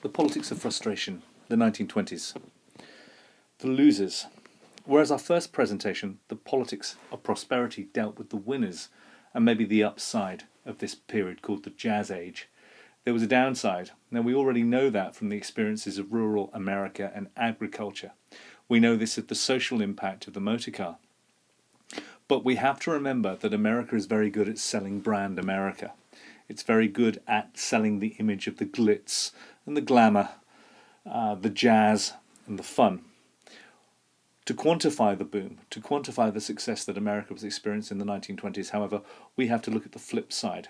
The politics of frustration, the 1920s. The losers. Whereas our first presentation, the politics of prosperity, dealt with the winners and maybe the upside of this period called the Jazz Age, there was a downside. Now we already know that from the experiences of rural America and agriculture. We know this of the social impact of the motor car. But we have to remember that America is very good at selling brand America. It's very good at selling the image of the glitz and the glamour, the jazz and the fun. To quantify the boom, to quantify the success that America was experiencing in the 1920s, however, we have to look at the flip side.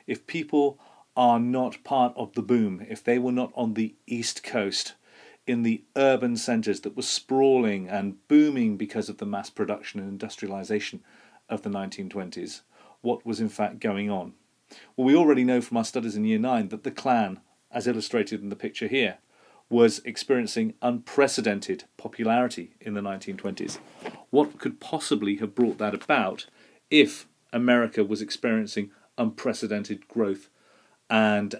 If people are not part of the boom, if they were not on the East Coast, in the urban centres that were sprawling and booming because of the mass production and industrialisation of the 1920s, what was in fact going on? Well, we already know from our studies in Year 9 that the Klan, as illustrated in the picture here, was experiencing unprecedented popularity in the 1920s. What could possibly have brought that about if America was experiencing unprecedented growth and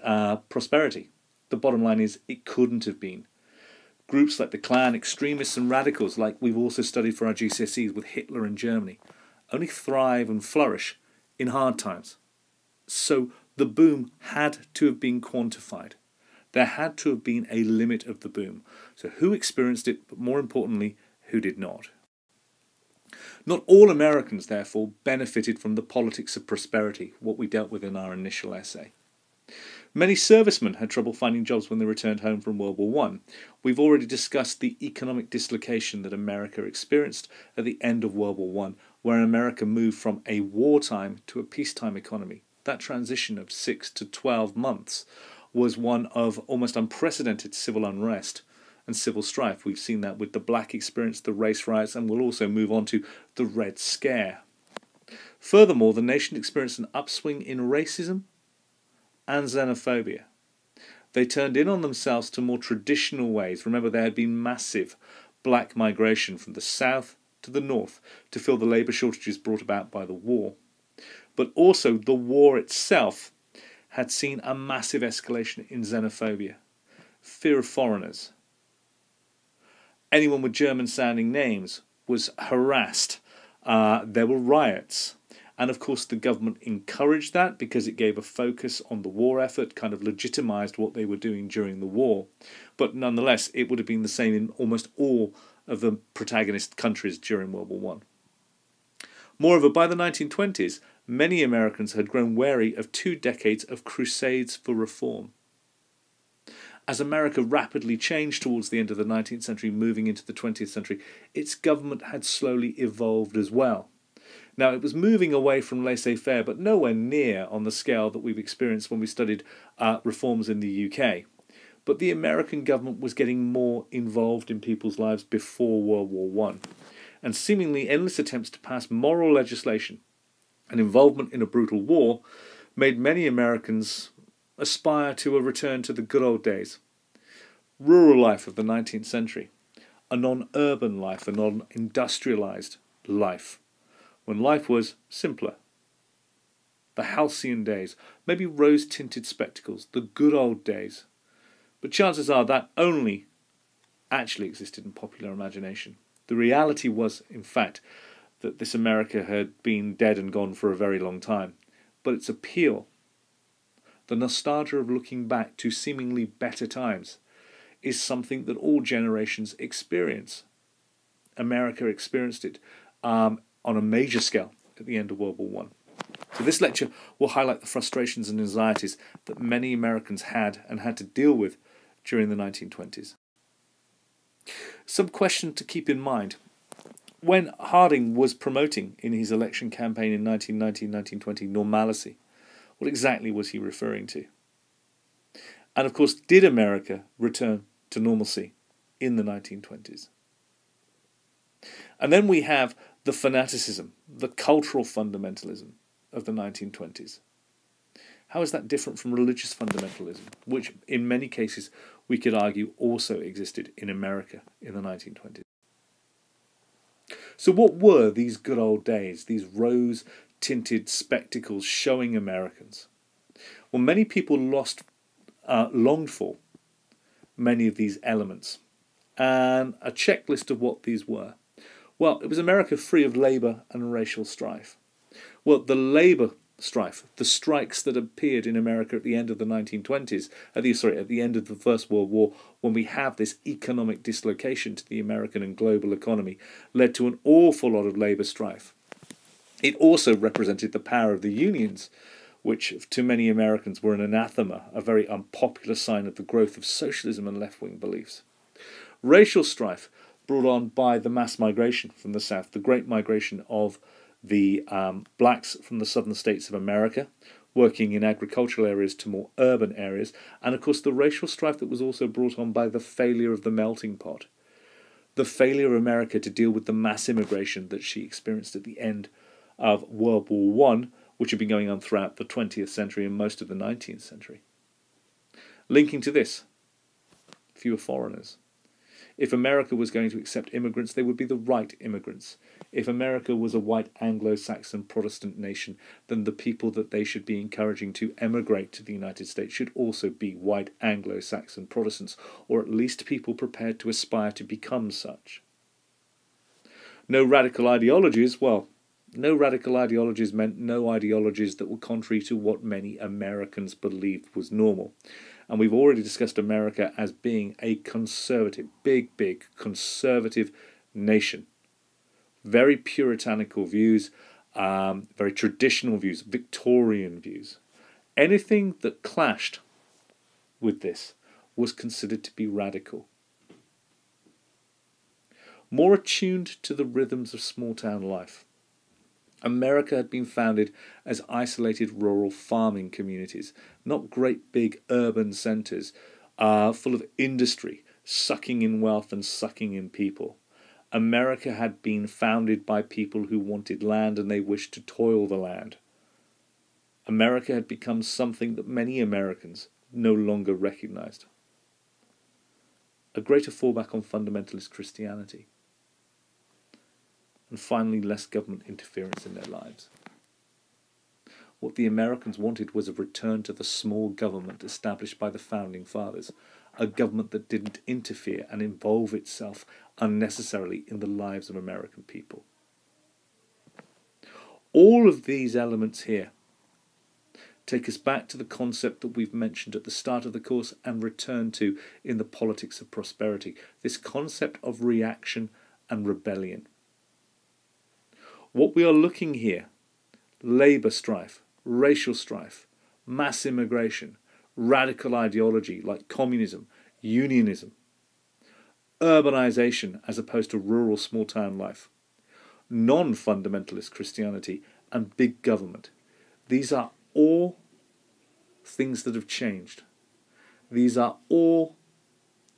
prosperity? The bottom line is it couldn't have been. Groups like the Klan, extremists and radicals, like we've also studied for our GCSEs with Hitler in Germany, only thrive and flourish in hard times. So the boom had to have been quantified. There had to have been a limit of the boom. So who experienced it, but more importantly, who did not? Not all Americans, therefore, benefited from the politics of prosperity, what we dealt with in our initial essay. Many servicemen had trouble finding jobs when they returned home from World War I. We've already discussed the economic dislocation that America experienced at the end of World War I, where America moved from a wartime to a peacetime economy. That transition of 6 to 12 months was one of almost unprecedented civil unrest and civil strife. We've seen that with the black experience, the race riots, and we'll also move on to the Red Scare. Furthermore, the nation experienced an upswing in racism and xenophobia. They turned in on themselves to more traditional ways. Remember, there had been massive black migration from the south to the north to fill the labour shortages brought about by the war. But also the war itself had seen a massive escalation in xenophobia, fear of foreigners. Anyone with German-sounding names was harassed. There were riots. And of course the government encouraged that because it gave a focus on the war effort, kind of legitimised what they were doing during the war. But nonetheless, it would have been the same in almost all of the protagonist countries during World War I. Moreover, by the 1920s, many Americans had grown wary of 2 decades of crusades for reform. As America rapidly changed towards the end of the 19th century, moving into the 20th century, its government had slowly evolved as well. Now, it was moving away from laissez-faire, but nowhere near on the scale that we've experienced when we studied reforms in the UK. But the American government was getting more involved in people's lives before World War I, and seemingly endless attempts to pass moral legislation and involvement in a brutal war made many Americans aspire to a return to the good old days. Rural life of the 19th century, a non-urban life, a non-industrialised life, when life was simpler. The halcyon days, maybe rose-tinted spectacles, the good old days. But chances are that only actually existed in popular imagination. The reality was, in fact, that this America had been dead and gone for a very long time. But its appeal, the nostalgia of looking back to seemingly better times, is something that all generations experience. America experienced it on a major scale at the end of World War I. So this lecture will highlight the frustrations and anxieties that many Americans had and had to deal with during the 1920s. Some questions to keep in mind. When Harding was promoting in his election campaign in 1919-1920 normalcy, what exactly was he referring to? And of course, did America return to normalcy in the 1920s? And then we have the fanaticism, the cultural fundamentalism of the 1920s. How is that different from religious fundamentalism, which in many cases we could argue also existed in America in the 1920s? So what were these good old days, these rose-tinted spectacles showing Americans? Well, many people longed for many of these elements. And a checklist of what these were. Well, it was America free of labour and racial strife. Well, the labour strife, the strikes that appeared in America at the end of the 1920s, at the end of the First World War, when we have this economic dislocation to the American and global economy, led to an awful lot of labour strife. It also represented the power of the unions, which to many Americans were an anathema, a very unpopular sign of the growth of socialism and left-wing beliefs. Racial strife brought on by the mass migration from the South, the great migration of the blacks from the southern states of America, working in agricultural areas to more urban areas, and of course the racial strife that was also brought on by the failure of the melting pot, the failure of America to deal with the mass immigration that she experienced at the end of World War I, which had been going on throughout the 20th century and most of the 19th century. Linking to this, fewer foreigners. If America was going to accept immigrants, they would be the right immigrants. If America was a white Anglo-Saxon Protestant nation, then the people that they should be encouraging to emigrate to the United States should also be white Anglo-Saxon Protestants, or at least people prepared to aspire to become such. No radical ideologies, well, no radical ideologies meant no ideologies that were contrary to what many Americans believed was normal. And we've already discussed America as being a conservative, big conservative nation. Very puritanical views, very traditional views, Victorian views. Anything that clashed with this was considered to be radical. More attuned to the rhythms of small-town life. America had been founded as isolated rural farming communities, not great big urban centres full of industry, sucking in wealth and sucking in people. America had been founded by people who wanted land and they wished to toil the land. America had become something that many Americans no longer recognised. A greater fallback on fundamentalist Christianity. And finally, less government interference in their lives. What the Americans wanted was a return to the small government established by the Founding Fathers, a government that didn't interfere and involve itself unnecessarily in the lives of American people. All of these elements here take us back to the concept that we've mentioned at the start of the course and return to in the politics of prosperity, this concept of reaction and rebellion. What we are looking here, labour strife, racial strife, mass immigration, radical ideology like communism, unionism, urbanisation as opposed to rural small-town life, non-fundamentalist Christianity and big government. These are all things that have changed. These are all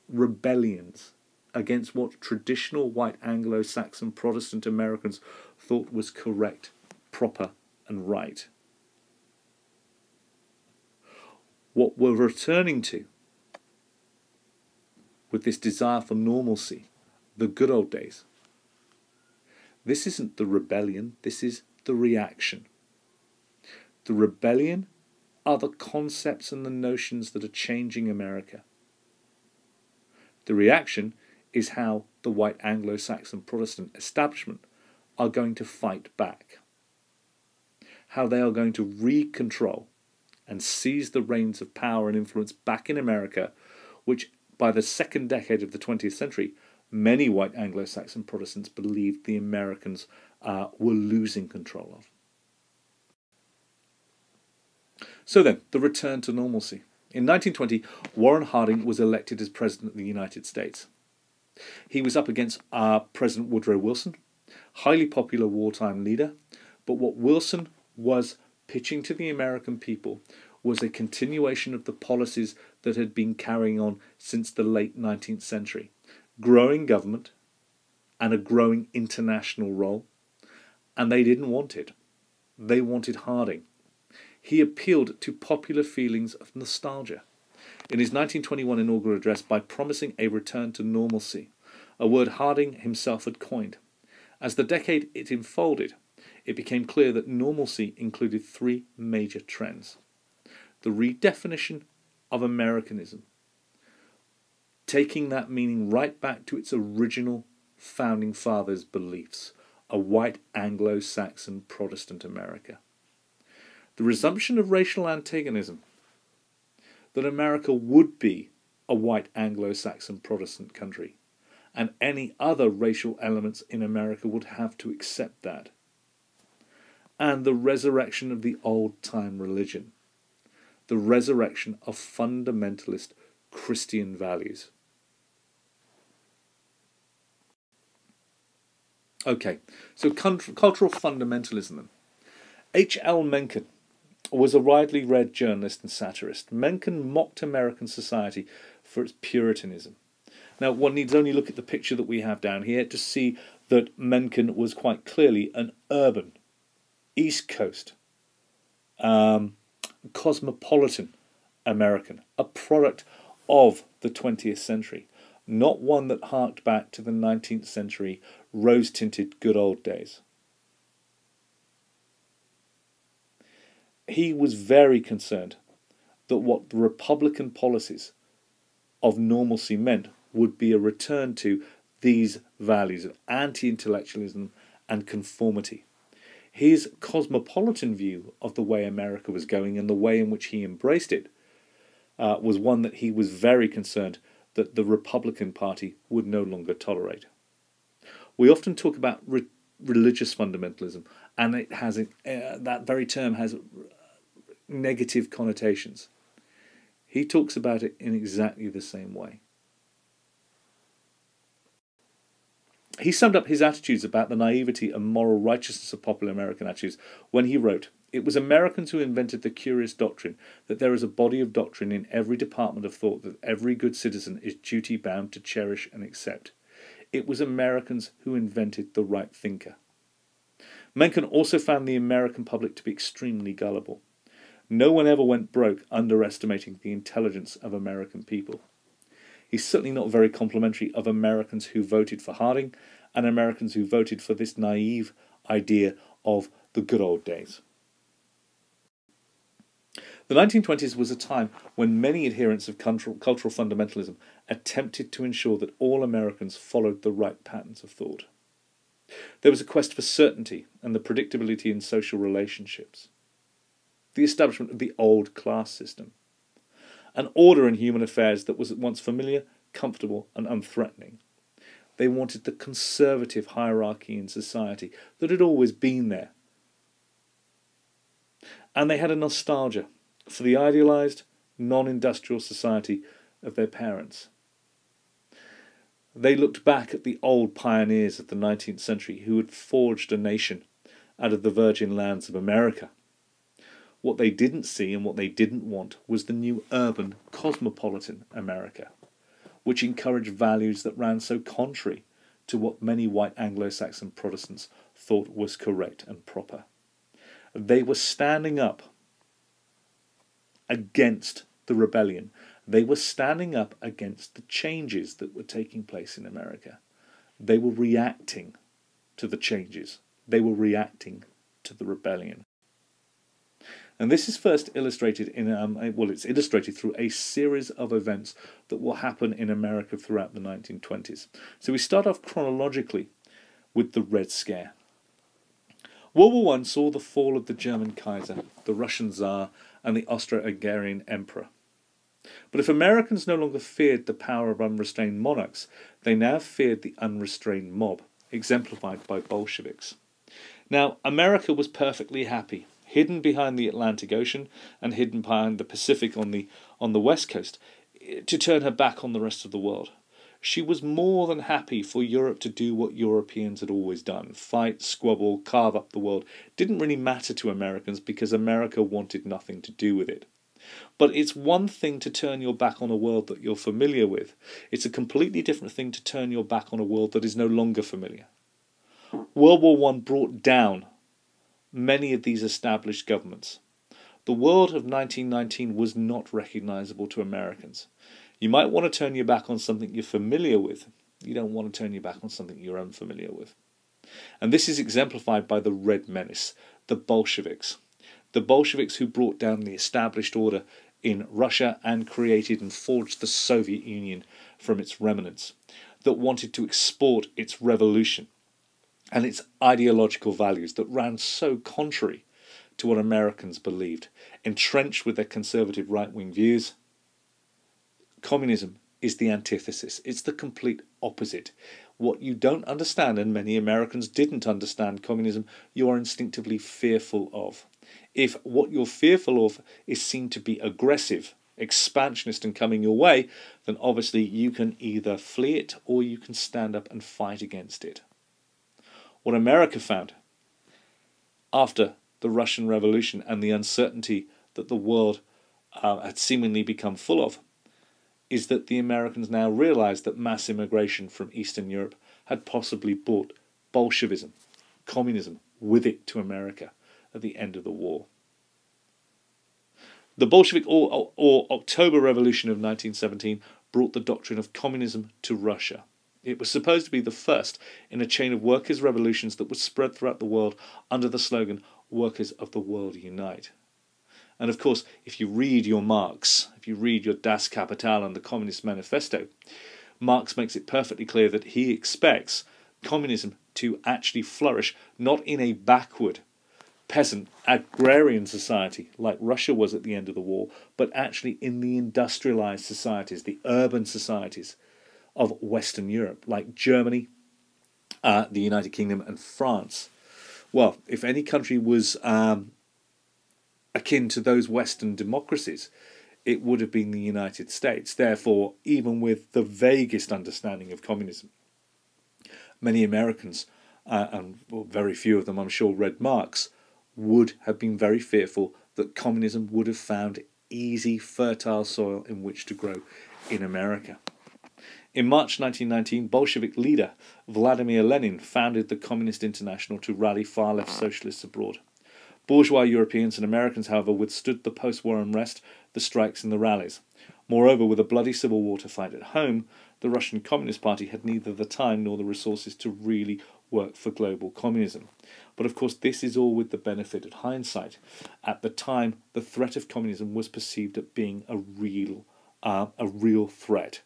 rebellions against what traditional white Anglo-Saxon Protestant Americans thought was correct, proper and right. What we're returning to with this desire for normalcy, the good old days, this isn't the rebellion, this is the reaction. The rebellion are the concepts and the notions that are changing America. The reaction is how the white Anglo-Saxon Protestant establishment are going to fight back. How they are going to recontrol and seize the reins of power and influence back in America, which by the second decade of the 20th century, many white Anglo-Saxon Protestants believed the Americans were losing control of. So then, the return to normalcy. In 1920, Warren Harding was elected as President of the United States. He was up against President Woodrow Wilson, highly popular wartime leader, but what Wilson was pitching to the American people was a continuation of the policies that had been carrying on since the late 19th century. Growing government and a growing international role, and they didn't want it. They wanted Harding. He appealed to popular feelings of nostalgia in his 1921 inaugural address by promising a return to normalcy, a word Harding himself had coined. As the decade it unfolded, it became clear that normalcy included three major trends. The redefinition of Americanism, taking that meaning right back to its original founding fathers' beliefs, a white Anglo-Saxon Protestant America. The resumption of racial antagonism, that America would be a white Anglo-Saxon Protestant country, and any other racial elements in America would have to accept that. And the resurrection of the old-time religion, the resurrection of fundamentalist Christian values. Okay, so cultural fundamentalism then. H.L. Menken was a widely read journalist and satirist. Menken mocked American society for its Puritanism. Now, one needs only look at the picture that we have down here to see that Menken was quite clearly an urban, East Coast, cosmopolitan American, a product of the 20th century, not one that harked back to the 19th century rose-tinted good old days. He was very concerned that what the Republican policies of normalcy meant would be a return to these values of anti-intellectualism and conformity. His cosmopolitan view of the way America was going and the way in which he embraced it was one that he was very concerned that the Republican Party would no longer tolerate. We often talk about religious fundamentalism, and it has that very term has negative connotations. He talks about it in exactly the same way. He summed up his attitudes about the naivety and moral righteousness of popular American attitudes when he wrote, "It was Americans who invented the curious doctrine that there is a body of doctrine in every department of thought that every good citizen is duty-bound to cherish and accept. It was Americans who invented the right thinker." Mencken also found the American public to be extremely gullible. No one ever went broke underestimating the intelligence of American people. He's certainly not very complimentary of Americans who voted for Harding and Americans who voted for this naive idea of the good old days. The 1920s was a time when many adherents of cultural fundamentalism attempted to ensure that all Americans followed the right patterns of thought. There was a quest for certainty and the predictability in social relationships, the establishment of the old class system, an order in human affairs that was at once familiar, comfortable and unthreatening. They wanted the conservative hierarchy in society that had always been there. And they had a nostalgia for the idealised, non-industrial society of their parents. They looked back at the old pioneers of the 19th century who had forged a nation out of the virgin lands of America. What they didn't see and what they didn't want was the new urban, cosmopolitan America, which encouraged values that ran so contrary to what many white Anglo-Saxon Protestants thought was correct and proper. They were standing up against the rebellion. They were standing up against the changes that were taking place in America. They were reacting to the changes. They were reacting to the rebellion. And this is first illustrated in, it's illustrated through a series of events that will happen in America throughout the 1920s. So we start off chronologically with the Red Scare. World War I saw the fall of the German Kaiser, the Russian Tsar, and the Austro-Hungarian Emperor. But if Americans no longer feared the power of unrestrained monarchs, they now feared the unrestrained mob, exemplified by Bolsheviks. Now, America was perfectly happy, hidden behind the Atlantic Ocean and hidden behind the Pacific on the west coast, to turn her back on the rest of the world. She was more than happy for Europe to do what Europeans had always done, fight, squabble, carve up the world. It didn't really matter to Americans because America wanted nothing to do with it. But it's one thing to turn your back on a world that you're familiar with. It's a completely different thing to turn your back on a world that is no longer familiar. World War I brought down many of these established governments. The world of 1919 was not recognisable to Americans. You might want to turn your back on something you're familiar with. You don't want to turn your back on something you're unfamiliar with. And this is exemplified by the Red Menace, the Bolsheviks. The Bolsheviks who brought down the established order in Russia and created and forged the Soviet Union from its remnants, that wanted to export its revolution and its ideological values that ran so contrary to what Americans believed. Entrenched with their conservative right-wing views, communism is the antithesis. It's the complete opposite. What you don't understand, and many Americans didn't understand communism, you are instinctively fearful of. If what you're fearful of is seen to be aggressive, expansionist and coming your way, then obviously you can either flee it or you can stand up and fight against it. What America found after the Russian Revolution and the uncertainty that the world had seemingly become full of is that the Americans now realized that mass immigration from Eastern Europe had possibly brought Bolshevism, communism, with it to America at the end of the war. The Bolshevik or October Revolution of 1917 brought the doctrine of communism to Russia. It was supposed to be the first in a chain of workers' revolutions that was spread throughout the world under the slogan, "Workers of the world unite." And of course, if you read your Marx, if you read your Das Kapital and the Communist Manifesto, Marx makes it perfectly clear that he expects communism to actually flourish not in a backward, peasant, agrarian society like Russia was at the end of the war, but actually in the industrialized societies, the urban societies of Western Europe, like Germany, the United Kingdom and France. Well, if any country was akin to those Western democracies, it would have been the United States. Therefore, even with the vaguest understanding of communism, many Americans, and very few of them I'm sure read Marx, would have been very fearful that communism would have found easy, fertile soil in which to grow in America. In March 1919, Bolshevik leader Vladimir Lenin founded the Communist International to rally far-left socialists abroad. Bourgeois Europeans and Americans, however, withstood the post-war unrest, the strikes and the rallies. Moreover, with a bloody civil war to fight at home, the Russian Communist Party had neither the time nor the resources to really work for global communism. But of course, this is all with the benefit of hindsight. At the time, the threat of communism was perceived as being a real threat.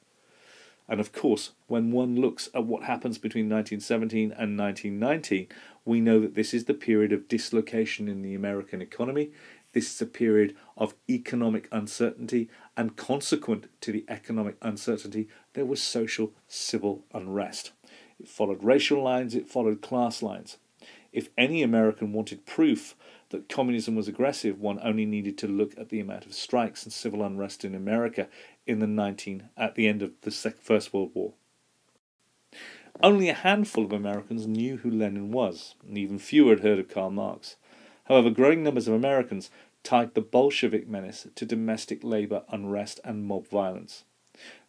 And of course, when one looks at what happens between 1917 and 1919, we know that this is the period of dislocation in the American economy. This is a period of economic uncertainty, and consequent to the economic uncertainty, there was social civil unrest. It followed racial lines, it followed class lines. If any American wanted proof that communism was aggressive, one only needed to look at the amount of strikes and civil unrest in America at the end of the First World War. Only a handful of Americans knew who Lenin was, and even fewer had heard of Karl Marx. However, growing numbers of Americans tied the Bolshevik menace to domestic labour unrest and mob violence.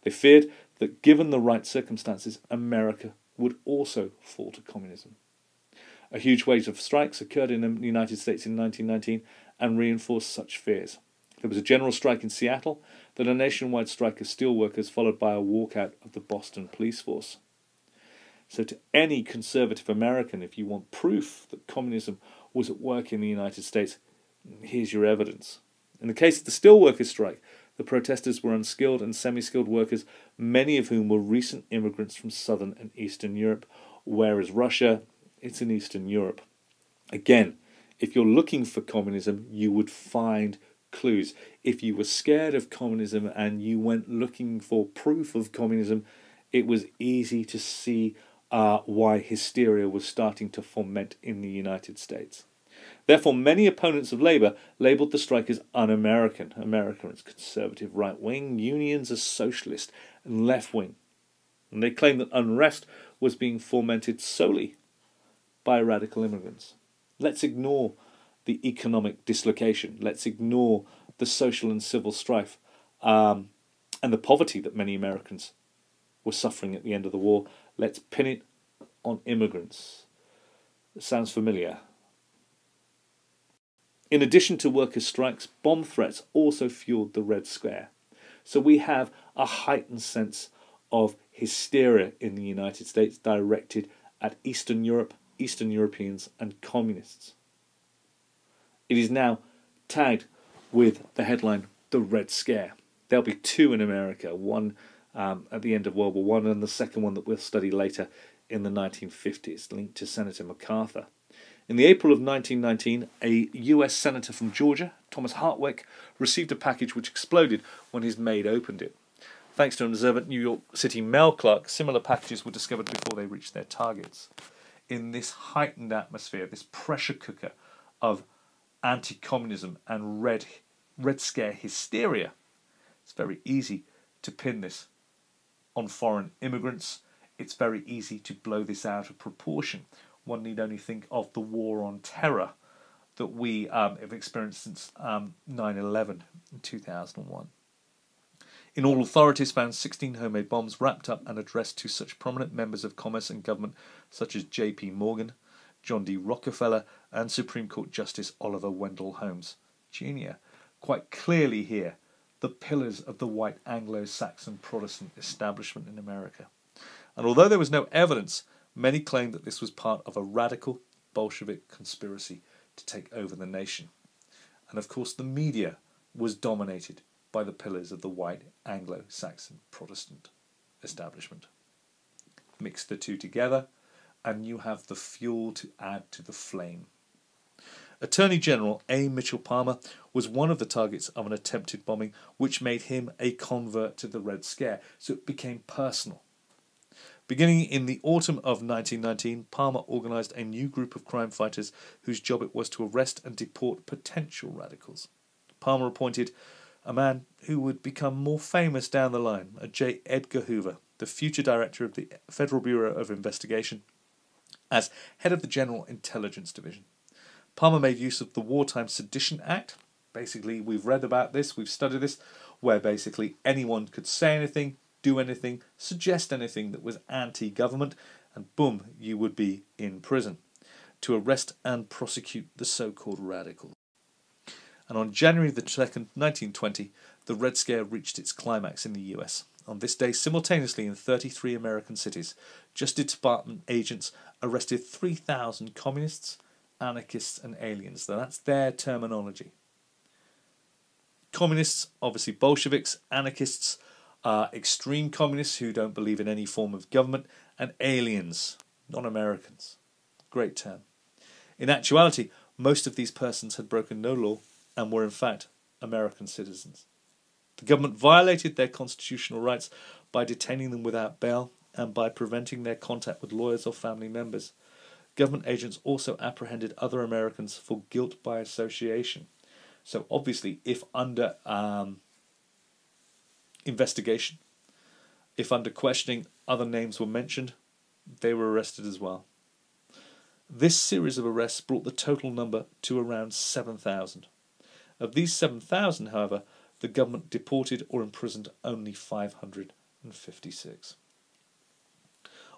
They feared that given the right circumstances, America would also fall to communism. A huge wave of strikes occurred in the United States in 1919 and reinforced such fears. There was a general strike in Seattle, then a nationwide strike of steelworkers, followed by a walkout of the Boston police force. So to any conservative American, if you want proof that communism was at work in the United States, here's your evidence. In the case of the steelworkers strike, the protesters were unskilled and semi-skilled workers, many of whom were recent immigrants from Southern and Eastern Europe, whereas Russia, it's in Eastern Europe. Again, if you're looking for communism, you would find clues. If you were scared of communism and you went looking for proof of communism, it was easy to see why hysteria was starting to foment in the United States. Therefore, many opponents of Labour labelled the strike as un-American. America is conservative right-wing, unions are socialist and left-wing. And they claimed that unrest was being fomented solely by radical immigrants. Let's ignore the economic dislocation. Let's ignore the social and civil strife and the poverty that many Americans were suffering at the end of the war. Let's pin it on immigrants. It sounds familiar. In addition to workers' strikes, bomb threats also fueled the Red Scare. So we have a heightened sense of hysteria in the United States directed at Eastern Europe, Eastern Europeans and communists. It is now tagged with the headline, the Red Scare. There'll be two in America, one at the end of World War One, and the second one that we'll study later in the 1950s, linked to Senator MacArthur. In the April of 1919, a US senator from Georgia, Thomas Hartwick, received a package which exploded when his maid opened it. Thanks to an observant New York City mail clerk, similar packages were discovered before they reached their targets. In this heightened atmosphere, this pressure cooker of anti-communism and Red Scare hysteria, it's very easy to pin this on foreign immigrants. It's very easy to blow this out of proportion. One need only think of the war on terror that we have experienced since 9/11 in 2001. In all, authorities found 16 homemade bombs wrapped up and addressed to such prominent members of commerce and government such as J.P. Morgan, John D. Rockefeller and Supreme Court Justice Oliver Wendell Holmes, Jr. Quite clearly here, the pillars of the white Anglo-Saxon Protestant establishment in America. And although there was no evidence, many claimed that this was part of a radical Bolshevik conspiracy to take over the nation. And of course the media was dominated by the pillars of the white Anglo-Saxon Protestant establishment. Mix the two together and you have the fuel to add to the flame. Attorney General A. Mitchell Palmer was one of the targets of an attempted bombing which made him a convert to the Red Scare, so it became personal. Beginning in the autumn of 1919, Palmer organised a new group of crime fighters whose job it was to arrest and deport potential radicals. Palmer appointed a man who would become more famous down the line, a J. Edgar Hoover, the future director of the Federal Bureau of Investigation, as head of the General Intelligence Division. Palmer made use of the Wartime Sedition Act. Basically, we've read about this, we've studied this, where basically anyone could say anything, do anything, suggest anything that was anti-government, and boom, you would be in prison, to arrest and prosecute the so-called radicals. And on January the 2nd, 1920, the Red Scare reached its climax in the US. On this day, simultaneously in 33 American cities, Justice Department agents arrested 3,000 communists, anarchists and aliens. Now, that's their terminology. Communists, obviously Bolsheviks, anarchists, extreme communists who don't believe in any form of government, and aliens, non-Americans. Great term. In actuality, most of these persons had broken no law and were in fact American citizens. The government violated their constitutional rights by detaining them without bail and by preventing their contact with lawyers or family members. Government agents also apprehended other Americans for guilt by association. So obviously, if under investigation, if under questioning other names were mentioned, they were arrested as well. This series of arrests brought the total number to around 7,000. Of these 7,000, however, the government deported or imprisoned only 556.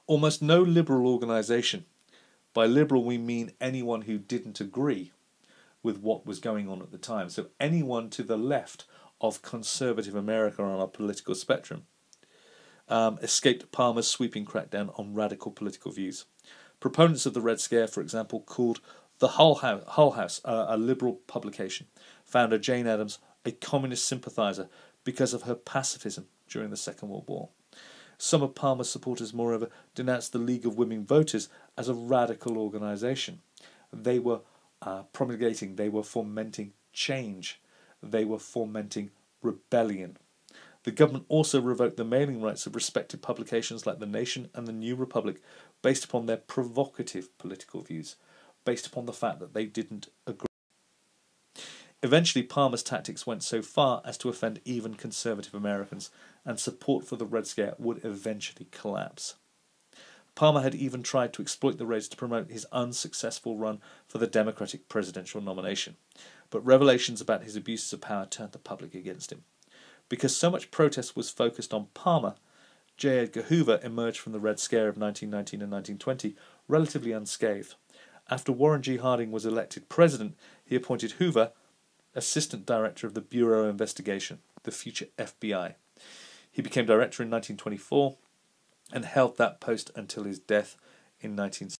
Almost no liberal organisation, by liberal we mean anyone who didn't agree with what was going on at the time, so anyone to the left of conservative America on our political spectrum, escaped Palmer's sweeping crackdown on radical political views. Proponents of the Red Scare, for example, called the Hull House, a liberal publication, founder Jane Addams a communist sympathiser because of her pacifism during the Second World War. Some of Palmer's supporters, moreover, denounced the League of Women Voters as a radical organisation. They were promulgating, they were fomenting change, they were fomenting rebellion. The government also revoked the mailing rights of respected publications like The Nation and The New Republic based upon their provocative political views, based upon the fact that they didn't agree. Eventually, Palmer's tactics went so far as to offend even conservative Americans, and support for the Red Scare would eventually collapse. Palmer had even tried to exploit the raids to promote his unsuccessful run for the Democratic presidential nomination, but revelations about his abuses of power turned the public against him. Because so much protest was focused on Palmer, J. Edgar Hoover emerged from the Red Scare of 1919 and 1920 relatively unscathed. After Warren G. Harding was elected president, he appointed Hoover Assistant Director of the Bureau of Investigation, the future FBI. He became director in 1924 and held that post until his death in 1960.